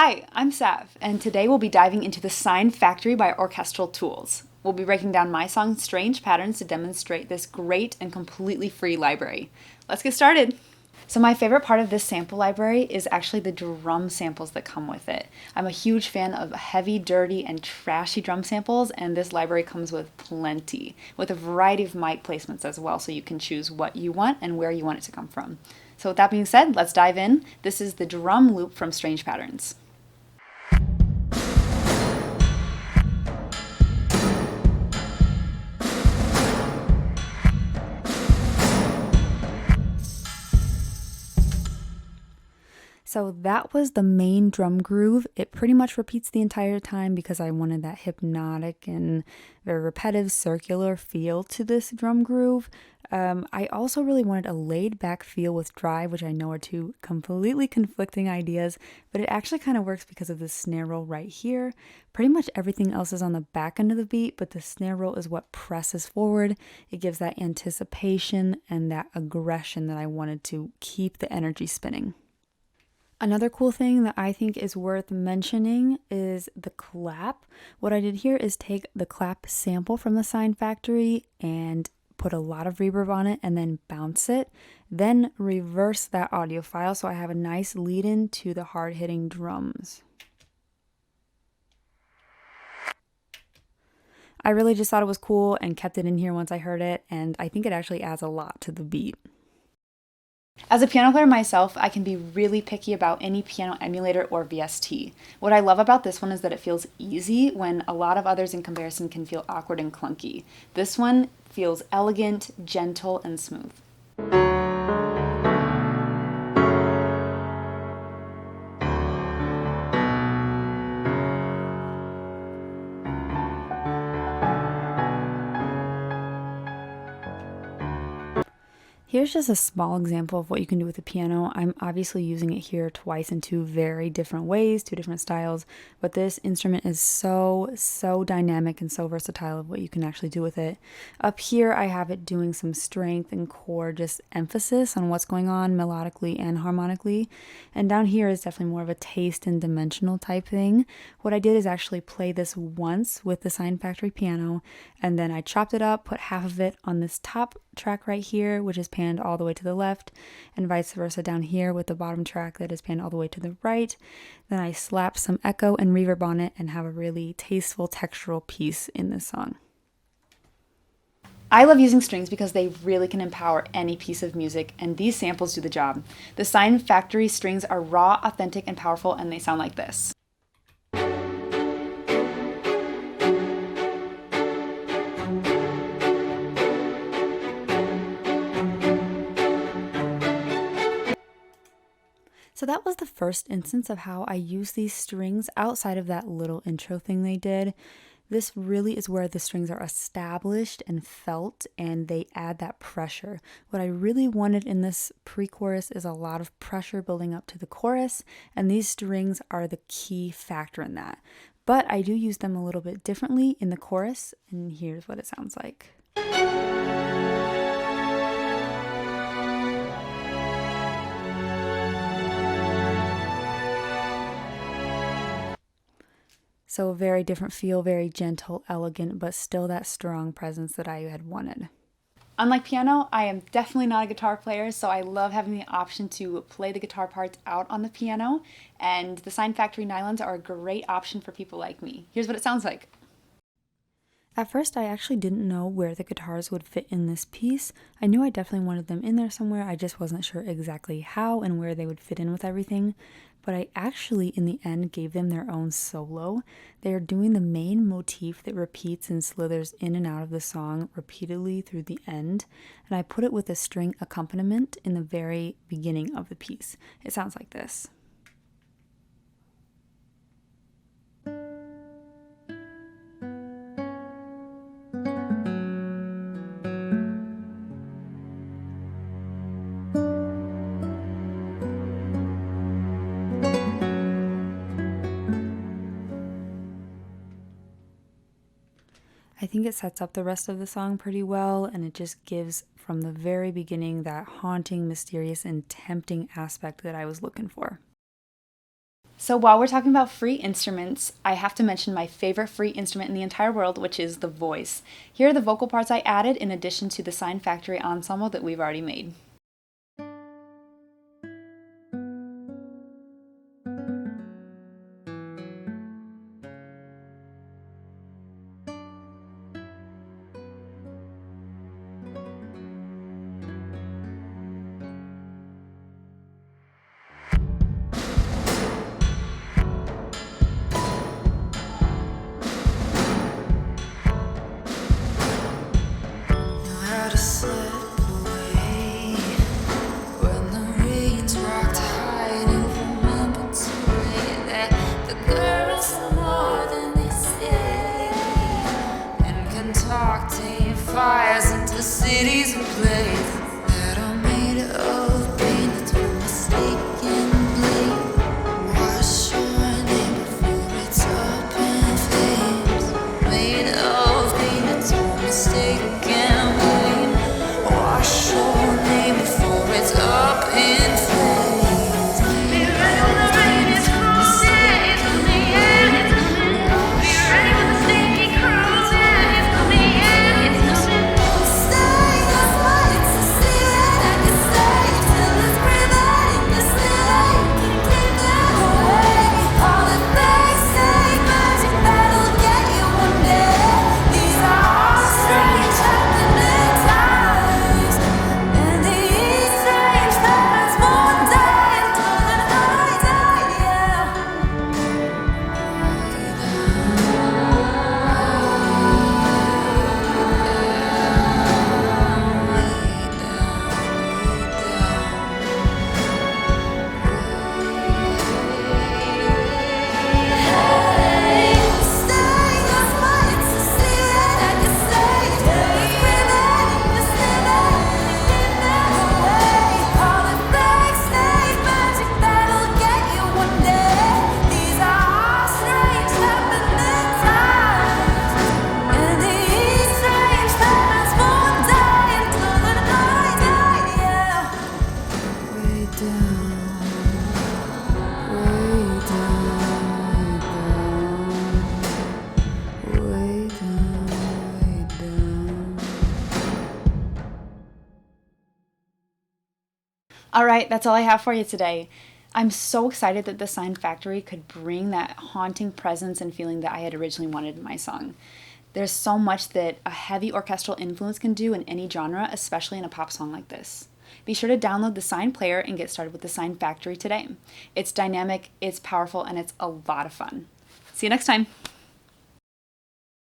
Hi, I'm Sav, and today we'll be diving into the SINE Factory by Orchestral tools. We'll be breaking down my song Strange Patterns to demonstrate this great and completely free library. Let's get started! So my favorite part of this sample library is actually the drum samples that come with it. I'm a huge fan of heavy, dirty, and trashy drum samples, and this library comes with plenty, with a variety of mic placements as well, so you can choose what you want and where you want it to come from. So with that being said, let's dive in. This is the drum loop from Strange Patterns. So that was the main drum groove. It pretty much repeats the entire time because I wanted that hypnotic and very repetitive circular feel to this drum groove. I also really wanted a laid back feel with drive, which I know are two completely conflicting ideas, but it actually kind of works because of the snare roll right here. Pretty much everything else is on the back end of the beat, but the snare roll is what presses forward. It gives that anticipation and that aggression that I wanted to keep the energy spinning. Another cool thing that I think is worth mentioning is the clap. What I did here is take the clap sample from the SINE Factory and put a lot of reverb on it and then bounce it, then reverse that audio file so I have a nice lead in to the hard hitting drums. I really just thought it was cool and kept it in here once I heard it, and I think it actually adds a lot to the beat. As a piano player myself, I can be really picky about any piano emulator or VST. What I love about this one is that it feels easy when a lot of others in comparison can feel awkward and clunky. This one feels elegant, gentle, and smooth. Here's just a small example of what you can do with the piano. I'm obviously using it here twice in two very different ways, two different styles, but this instrument is so dynamic and so versatile of what you can actually do with it. Up here, I have it doing some strength and core, just emphasis on what's going on melodically and harmonically. And down here is definitely more of a taste and dimensional type thing. What I did is actually play this once with the SINE Factory piano, and then I chopped it up, put half of it on this top track right here, which is panned all the way to the left, and vice versa down here with the bottom track that is panned all the way to the right. Then I slap some echo and reverb on it and have a really tasteful textural piece in this song. I love using strings because they really can empower any piece of music, and these samples do the job. The SINE Factory strings are raw, authentic, and powerful, and they sound like this. So that was the first instance of how I use these strings outside of that little intro thing they did. This really is where the strings are established and felt, and they add that pressure. What I really wanted in this pre-chorus is a lot of pressure building up to the chorus, and these strings are the key factor in that. But I do use them a little bit differently in the chorus, and here's what it sounds like. So a very different feel, very gentle, elegant, but still that strong presence that I had wanted. Unlike piano, I am definitely not a guitar player, so I love having the option to play the guitar parts out on the piano, and the SINE Factory nylons are a great option for people like me. Here's what it sounds like. At first, I actually didn't know where the guitars would fit in this piece. I knew I definitely wanted them in there somewhere, I just wasn't sure exactly how and where they would fit in with everything. But I actually, in the end, gave them their own solo. They are doing the main motif that repeats and slithers in and out of the song repeatedly through the end, and I put it with a string accompaniment in the very beginning of the piece. It sounds like this. I think it sets up the rest of the song pretty well, and it just gives from the very beginning that haunting, mysterious, and tempting aspect that I was looking for. So while we're talking about free instruments, I have to mention my favorite free instrument in the entire world, which is the voice. Here are the vocal parts I added in addition to the SINE Factory ensemble that we've already made. Fires into cities and places that are made of pain. That's one mistaken blade. Wash your name before it's up in flames. Made of pain. That's one mistaken blade. Wash your name before it's up in flames. Be ready when the rain is cruel. Yeah, it's coming. Yeah, it's coming. Be ready when the stinky cruise. Yeah, it's coming. Yeah, it's coming. All right, that's all I have for you today. I'm so excited that the SINE Factory could bring that haunting presence and feeling that I had originally wanted in my song. There's so much that a heavy orchestral influence can do in any genre, especially in a pop song like this. Be sure to download the SINE player and get started with the SINE Factory today. It's dynamic, it's powerful, and it's a lot of fun. See you next time.